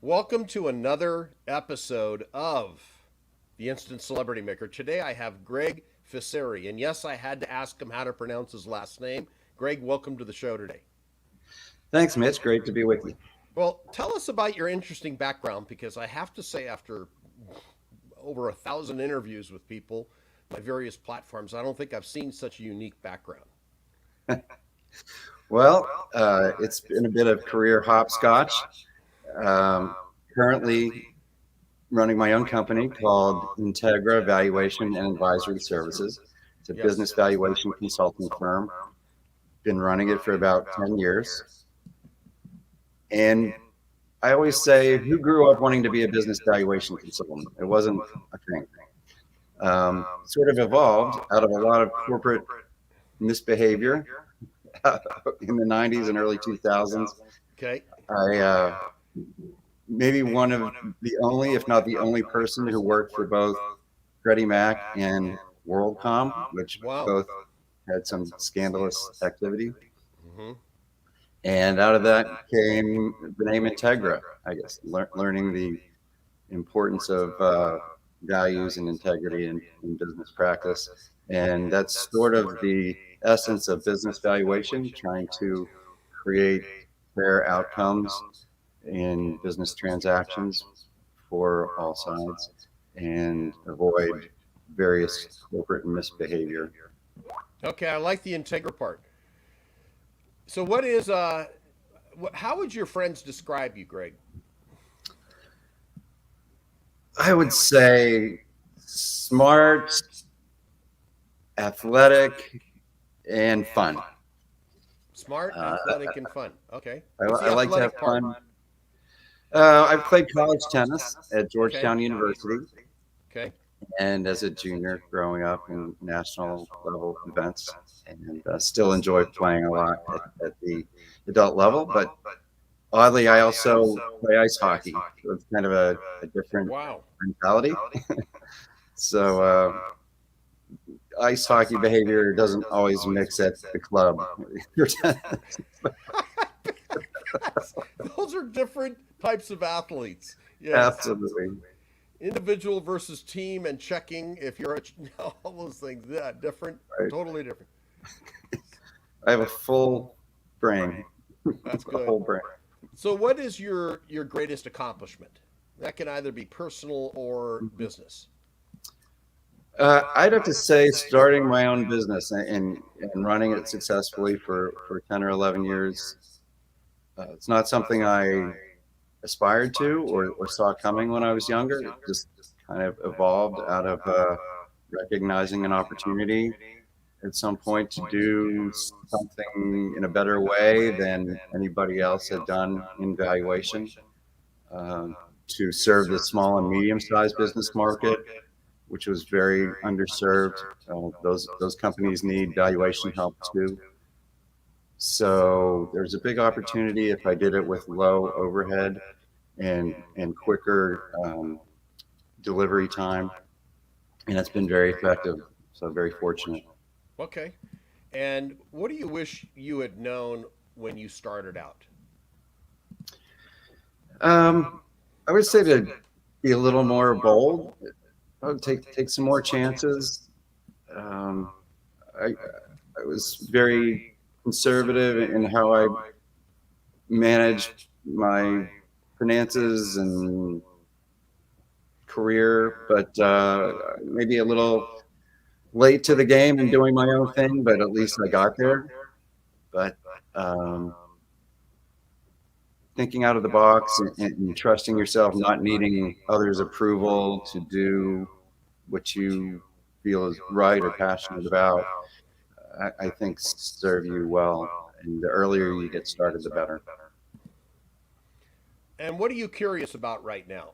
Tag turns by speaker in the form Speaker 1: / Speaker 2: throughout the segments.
Speaker 1: Welcome to another episode of the Instant Celebrity Maker. Today I have Gregg Ficery, and yes, I had to ask him how to pronounce his last name. Greg, welcome to the show today.
Speaker 2: Thanks, Mitch. Great to be with you.
Speaker 1: Well, tell us about your interesting background because I have to say, after over 1,000 interviews with people by various platforms, I don't think I've seen such a unique background.
Speaker 2: It's been a bit of career hopscotch. Um, Currently running my own company called Integgra Valuation and Advisory Services. It's a
Speaker 1: Yes.
Speaker 2: business valuation consulting firm. Been running it for about 10 years. And I always say, who grew up wanting to be a business valuation consultant? It wasn't a thing. Sort of evolved out of a lot of corporate misbehavior in the 90s and early 2000s.
Speaker 1: Okay.
Speaker 2: I maybe one of the only, if not the only person who worked for both Freddie Mac and WorldCom, which
Speaker 1: Wow.
Speaker 2: both had some scandalous activity.
Speaker 1: Hmm.
Speaker 2: And out of that came the name Integra, I guess, learning the importance of values and integrity in business practice. And that's sort of the essence of business valuation, trying to create fair outcomes in business transactions for all sides and avoid various corporate misbehavior.
Speaker 1: Okay, I like the Integra part. So, what is how would your friends describe you, Greg?
Speaker 2: I would say smart, athletic, and fun.
Speaker 1: Smart,
Speaker 2: Uh,
Speaker 1: athletic, and fun. Okay.
Speaker 2: I,
Speaker 1: What's the
Speaker 2: I like to have
Speaker 1: athletic part?
Speaker 2: fun. I've played college tennis at
Speaker 1: Okay.
Speaker 2: Georgetown University,
Speaker 1: Okay.
Speaker 2: and as a junior growing up in national level events, and still enjoy playing a lot at the adult level. But oddly, I also play ice hockey, so it's kind of a different
Speaker 1: Wow.
Speaker 2: mentality. So ice hockey behavior doesn't always mix at the club.
Speaker 1: Those are different types of athletes. Yes.
Speaker 2: Absolutely.
Speaker 1: Individual versus team and checking if you're all those things. Yeah, different,
Speaker 2: Right.
Speaker 1: totally different.
Speaker 2: I have a full brain,
Speaker 1: That's
Speaker 2: a
Speaker 1: good.
Speaker 2: whole brain.
Speaker 1: So, what is your greatest accomplishment? That can either be personal or business.
Speaker 2: I'd have to say starting my own business and running it successfully for 10 or 11 years. It's not something I aspired to or saw coming when I was younger. It just kind of evolved out of recognizing an opportunity at some point to do something in a better way than anybody else had done in valuation, uh, to serve the small and medium sized business market, which was very underserved. Those companies need valuation help too. So there's a big opportunity if I did it with low overhead and quicker delivery time, and it's been very effective. So very fortunate.
Speaker 1: Okay. And what do you wish you had known when you started out?
Speaker 2: Um, I would say to be a little more bold. I would take some more chances. Um, I was very conservative in how I managed my finances and career, but maybe a little late to the game and doing my own thing, but at least I got there. But um, thinking out of the box and trusting yourself, not needing others' approval to do what you feel is right or passionate about, I think serve you well. And the earlier you get started, the better.
Speaker 1: And what are you curious about right now?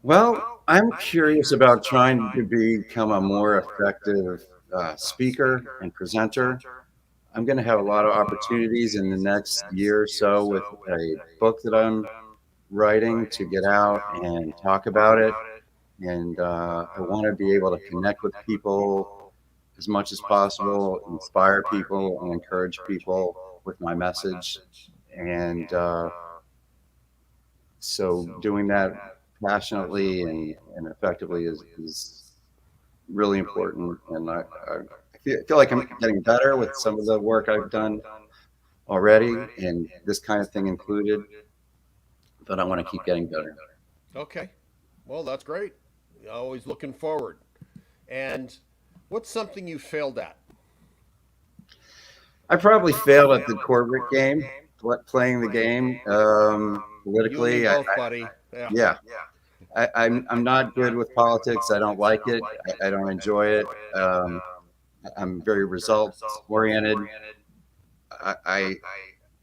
Speaker 2: Well, I'm curious about trying to become a more effective speaker and presenter. I'm going to have a lot of opportunities in the next year or so with a book that I'm writing to get out and talk about it. And I want to be able to connect with people as much as possible, inspire people, and encourage people with my message. And So doing that passionately and effectively is really important. And I feel like I'm getting better with some of the work I've done already, and this kind of thing included, but I want to keep getting better.
Speaker 1: Okay. Well, that's great. Always looking forward. And what's something you failed at?
Speaker 2: I probably failed at the corporate game, playing the game
Speaker 1: You and me
Speaker 2: politically.
Speaker 1: both, buddy. Yeah.
Speaker 2: Yeah, I'm not good with politics. I don't like it. I don't enjoy it. Um, I'm very result oriented. I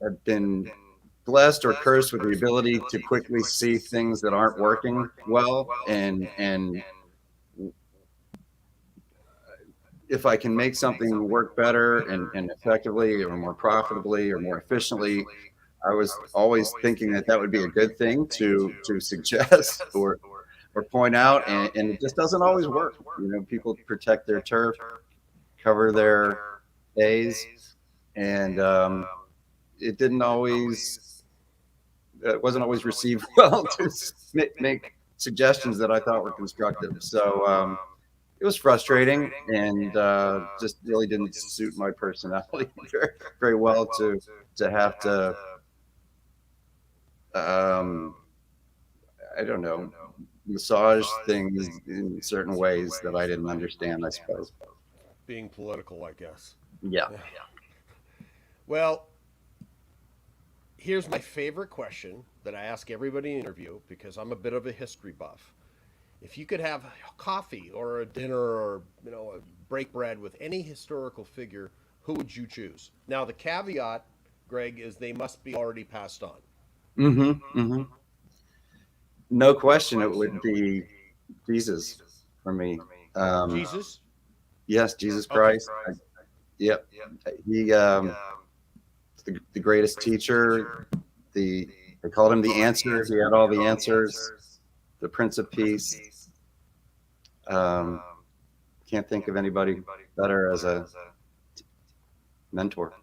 Speaker 2: have been blessed or cursed with the ability to quickly see things that aren't working well, and if I can make something work better and effectively or more profitably or more efficiently, I was always thinking that that would be a good thing to suggest or point out, and it just doesn't always work. People protect their turf, cover their A's, and it didn't always it wasn't always received well to make suggestions that I thought were constructive. So it was frustrating and just really didn't suit my personality very, very well to have to um, I don't know, massage things in certain ways that I didn't understand, I suppose.
Speaker 1: Being political, I guess.
Speaker 2: Yeah.
Speaker 1: Well, here's my favorite question that I ask everybody in the interview because I'm a bit of a history buff. If you could have coffee or a dinner or a break bread with any historical figure, who would you choose? Now the caveat, Greg, is they must be already passed on.
Speaker 2: Mm-hmm. Mm-hmm. No question, it would be Jesus for me.
Speaker 1: Jesus?
Speaker 2: Yes, Jesus
Speaker 1: Okay.
Speaker 2: Christ. Yep. He the greatest teacher. They called him the answer. He had all the answers. The Prince of Peace. Um, can't think of anybody better as a mentor.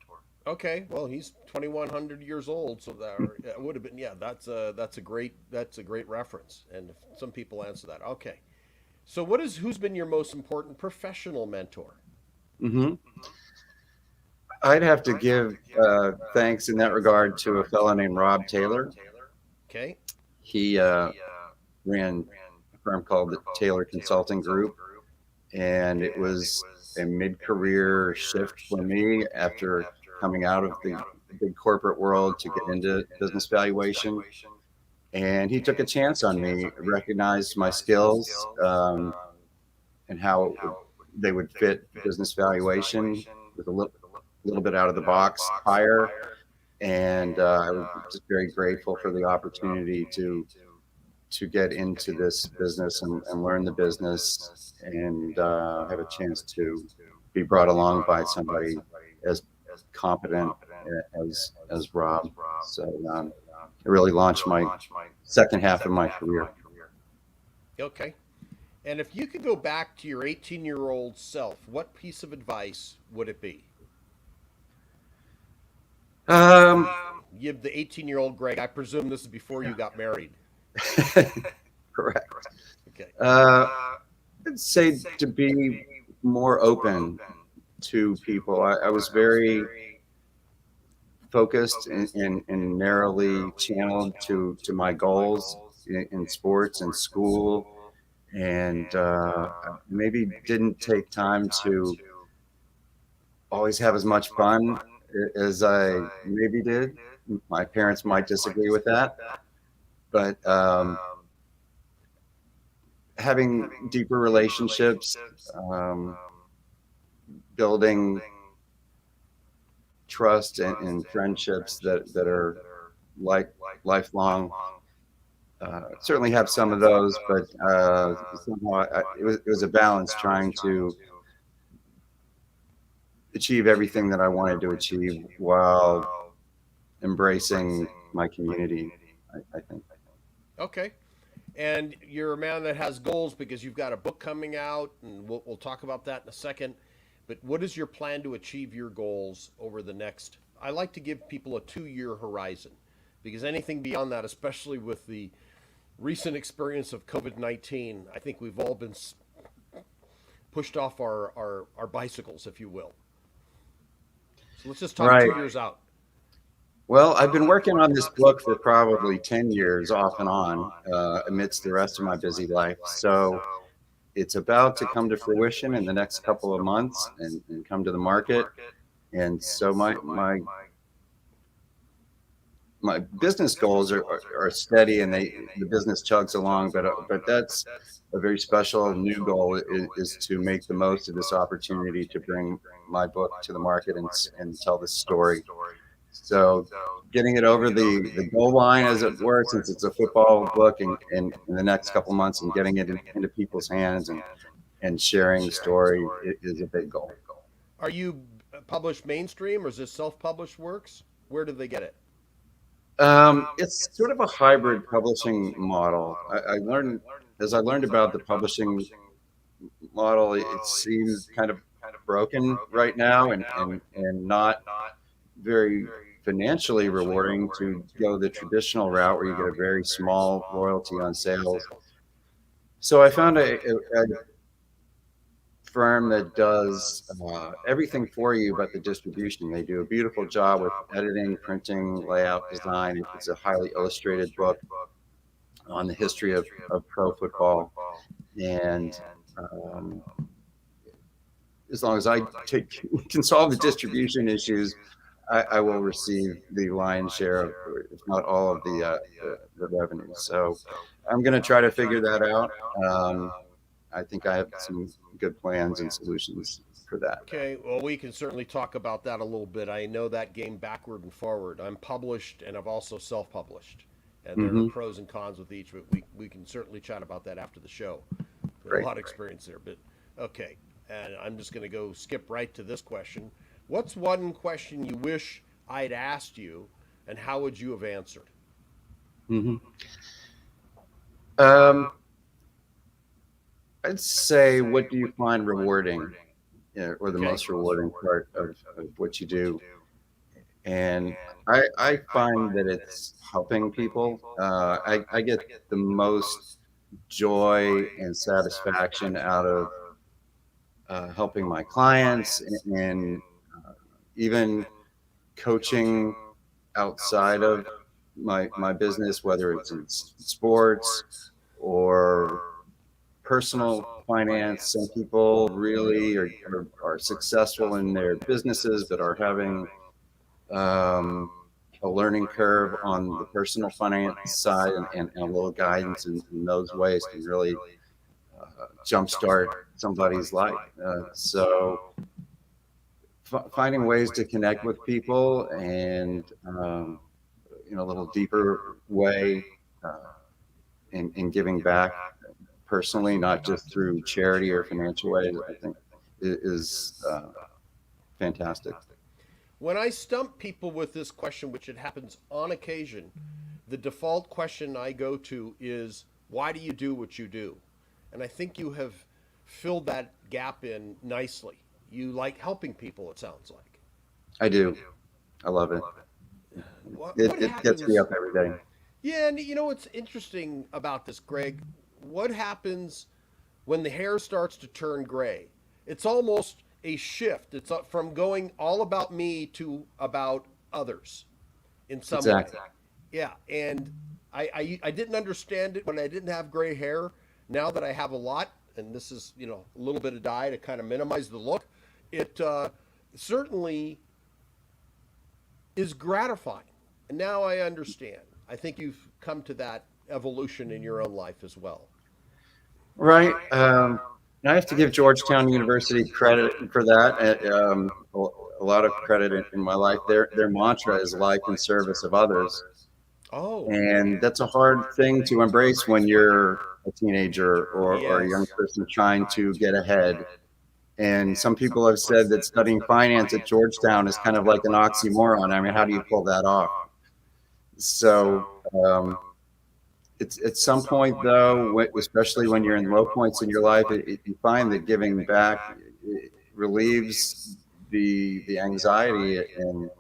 Speaker 1: Okay, well, he's 2,100 years old, so that would have been, yeah. That's a great reference, and some people answer that. Okay, so who's been your most important professional mentor?
Speaker 2: Hmm. I'd have to give thanks in that regard to a fellow named Rob Taylor.
Speaker 1: Okay,
Speaker 2: He ran a firm called the Taylor Consulting Group, and it was a mid-career shift for me after coming out of the big corporate world to get into business valuation. And he took a chance on me, recognized my skills, and how they would fit business valuation with a little bit out of the box hire. And I was just very grateful for the opportunity to get into this business and learn the business and have a chance to be brought along by somebody as competent as Rob. So it really launched my second half of my career.
Speaker 1: okay. And if you could go back to your 18-year-old self, what piece of advice would it be?
Speaker 2: Um,
Speaker 1: Give the 18-year-old Greg. I presume this is before you got married.
Speaker 2: correct.
Speaker 1: Okay.
Speaker 2: I'd say to be more open to people. I was very focused and narrowly channeled to my goals in sports and school, and maybe didn't take time to always have as much fun as I maybe did. My parents might disagree with that, but having deeper relationships, um, building trust and friendships that are like lifelong. Certainly have some of those, but somehow it was a balance trying to achieve everything that I wanted to achieve while embracing my community, I think.
Speaker 1: Okay. And you're a man that has goals because you've got a book coming out, and we'll talk about that in a second. But what is your plan to achieve your goals over the next? I like to give people a 2-year horizon. because anything beyond that, especially with the recent experience of COVID-19, I think we've all been pushed off our bicycles, if you will. So let's just talk
Speaker 2: Right.
Speaker 1: 2 years out.
Speaker 2: Well, I've been working on this book for probably 10 years off and on, amidst the rest of my busy life. So it's about to come to fruition in the next couple of months and come to the market. And so my business goals are steady, and the business chugs along, but that's a very special new goal is to make the most of this opportunity to bring my book to the market and tell this story. So getting it over the goal line, as it were, since it's a football book, in the next couple months, and getting it into people's hands and sharing the story is a big goal.
Speaker 1: Are you published mainstream, or is this self-published works? Where do they get it?
Speaker 2: It's sort of a hybrid publishing model. As I learned about the publishing model, it seems kind of broken right now, and not very financially rewarding to go the traditional route where you get a very small royalty on sales. So I found a firm that does everything for you but the distribution. They do a beautiful job with editing, printing, layout, design. It's a highly illustrated book on the history of pro football. And as long as I can solve the distribution issues, I will receive the lion's share of, if not all of the revenue. So I'm going to try to figure that out. I think I have some good plans and solutions for that.
Speaker 1: Okay, well, we can certainly talk about that a little bit. I know that game backward and forward. I'm published, and I've also self-published, and there are pros and cons with each. But we can certainly chat about that after the show. There's a lot of experience there, but okay. And I'm just going to go skip right to this question. What's one question you wish I'd asked you, and how would you have answered?
Speaker 2: I'd say, what do you find rewarding, or the most rewarding part of what you do? And I find that it's helping people. I get the most joy and satisfaction out of helping my clients, and even coaching outside of my business, whether it's in sports or personal finance. Some people really are successful in their businesses, but are having a learning curve on the personal finance side, and a little guidance in those ways can really jumpstart somebody's life. So finding ways to connect with people, and in a little deeper way, in giving back personally, not just through charity or financial ways, I think is fantastic.
Speaker 1: When I stump people with this question, which it happens on occasion, the default question I go to is, why do you do what you do? And I think you have filled that gap in nicely. You like helping people, it sounds like.
Speaker 2: I do. I love it. It gets me up every day.
Speaker 1: Yeah, and you know what's interesting about this, Greg? What happens when the hair starts to turn gray? It's almost a shift. It's from going all about me to about others in some way. Yeah, and I didn't understand it when I didn't have gray hair. Now that I have a lot, and this is, a little bit of dye to kind of minimize the look, it certainly is gratifying. And now I understand. I think you've come to that evolution in your own life as well.
Speaker 2: Right. I have to give Georgetown University credit for that. A lot of credit in my life. Their mantra is life in service of others.
Speaker 1: Oh.
Speaker 2: And that's a hard thing to embrace when you're a teenager or a young person trying to get ahead. And some people have said that studying finance at Georgetown is kind of like an oxymoron. I mean, how do you pull that off? So it's at some point, though, especially when you're in low points in your life, you find that giving back relieves the anxiety and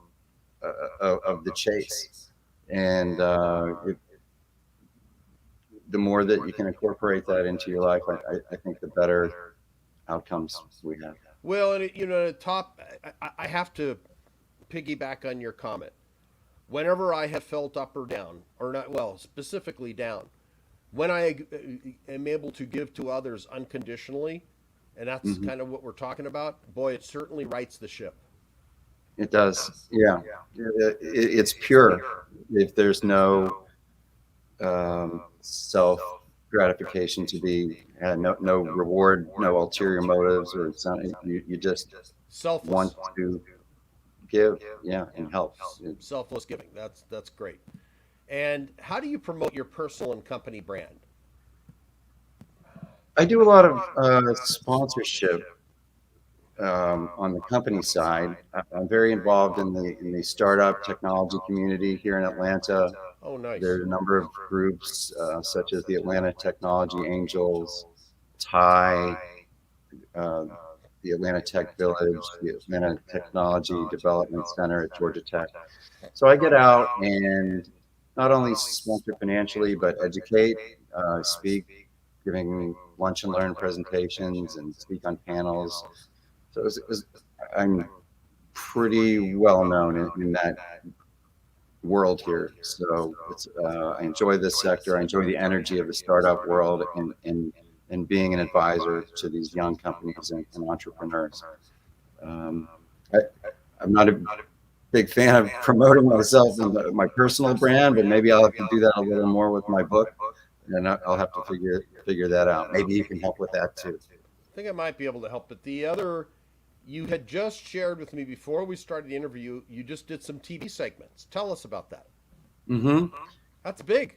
Speaker 2: of the chase. And the more that you can incorporate that into your life, I think the better outcomes we have.
Speaker 1: Well, and the top, I have to piggyback on your comment. Whenever I have felt up or down, or not, well, specifically down, when I am able to give to others unconditionally, and that's
Speaker 2: Hmm.
Speaker 1: kind of what we're talking about, boy, it certainly rights the ship.
Speaker 2: It does. Yeah. It's pure. If there's no self gratification to be, no reward, no ulterior motives, or something, you just want
Speaker 1: Selfless,
Speaker 2: to give, yeah, and help.
Speaker 1: selfless giving. That's great. And how do you promote your personal and company brand?
Speaker 2: I do a lot of sponsorship on the company side. I'm very involved in the startup technology community here in Atlanta.
Speaker 1: Oh, nice.
Speaker 2: There are a number of groups such as the Atlanta Technology Angels, TIE, uh, the Atlanta Tech Village, the Atlanta Technology Development Center at Georgia Tech. So I get out and not only sponsor financially, but educate, speak, giving lunch and learn presentations and speak on panels. So I'm pretty well known in that world here. So I enjoy this sector. I enjoy the energy of the startup world and being an advisor to these young companies and entrepreneurs. Um, I, I'm not a big fan of promoting myself and my personal brand, but maybe I'll have to do that a little more with my book, and I'll have to figure that out. Maybe you can help with that too.
Speaker 1: I think I might be able to help. But the other, you had just shared with me before we started the interview, you just did some TV segments. Tell us about that.
Speaker 2: Hmm.
Speaker 1: That's big.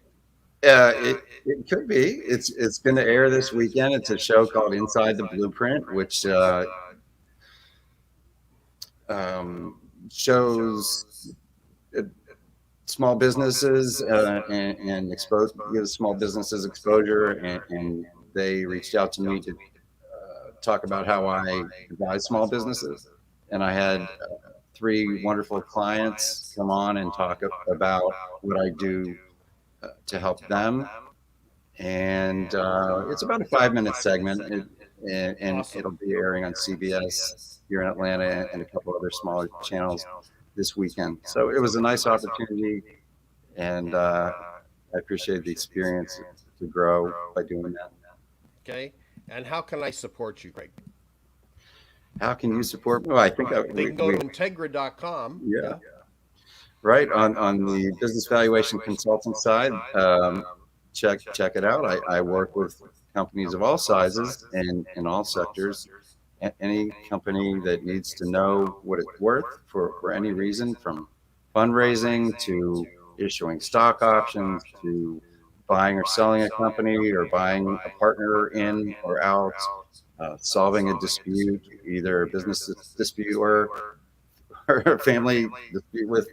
Speaker 2: It could be. It's going to air this weekend. It's a show called Inside the Blueprint, which um, shows uh, small businesses and expose gives small businesses exposure. And they reached out to me to talk about how I advise small businesses. And I had three wonderful clients come on and talk about what I do to help them. And it's about a 5 minute segment, and
Speaker 1: Awesome.
Speaker 2: it'll be airing on CBS here in Atlanta and a couple other smaller channels this weekend. So it was a nice opportunity, and I appreciate the experience to grow by doing that.
Speaker 1: Okay. And how can I support you, Greg?
Speaker 2: How can you support me? Well, I think
Speaker 1: They can go to Integgra.com.
Speaker 2: yeah,
Speaker 1: Yeah.
Speaker 2: right on the business valuation consultant side. Check it out. I work with companies of all sizes and in all sectors. Any company that needs to know what it's worth for any reason, from fundraising to issuing stock options to buying or selling a company or buying a partner in or out, solving a dispute, either a business dispute or a family dispute with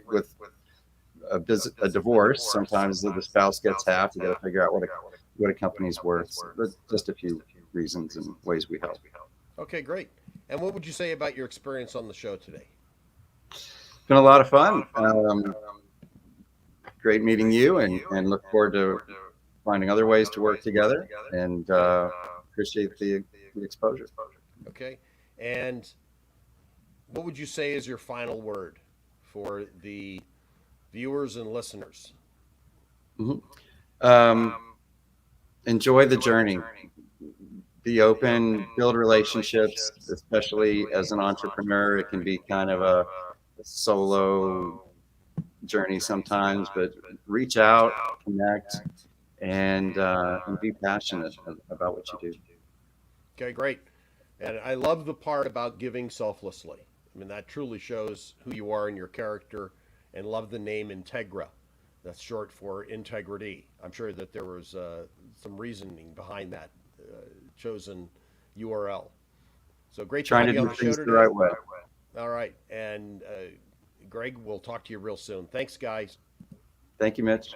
Speaker 2: a divorce. Sometimes the spouse gets half. You got to figure out what a company's worth. So there's just a few reasons and ways we help.
Speaker 1: Okay, great. And what would you say about your experience on the show today?
Speaker 2: It's been a lot of fun. Great meeting you, and look forward to finding other ways to work together. And appreciate the exposure.
Speaker 1: Okay. And what would you say is your final word for the viewers and listeners?
Speaker 2: Mhm. Um, Enjoy the journey. Be open, build relationships, especially as an entrepreneur. It can be kind of a solo journey sometimes, but reach out, connect, and be passionate about what you do.
Speaker 1: Okay, great. And I love the part about giving selflessly. I mean, that truly shows who you are and your character, and love the name Integgra. That's short for integrity. I'm sure that there was some reasoning behind that chosen URL. So great to
Speaker 2: Trying
Speaker 1: have
Speaker 2: to
Speaker 1: you on
Speaker 2: do
Speaker 1: the show
Speaker 2: things the
Speaker 1: today.
Speaker 2: right way.
Speaker 1: All right. And Greg, we'll talk to you real soon. Thanks, guys.
Speaker 2: Thank you, Mitch.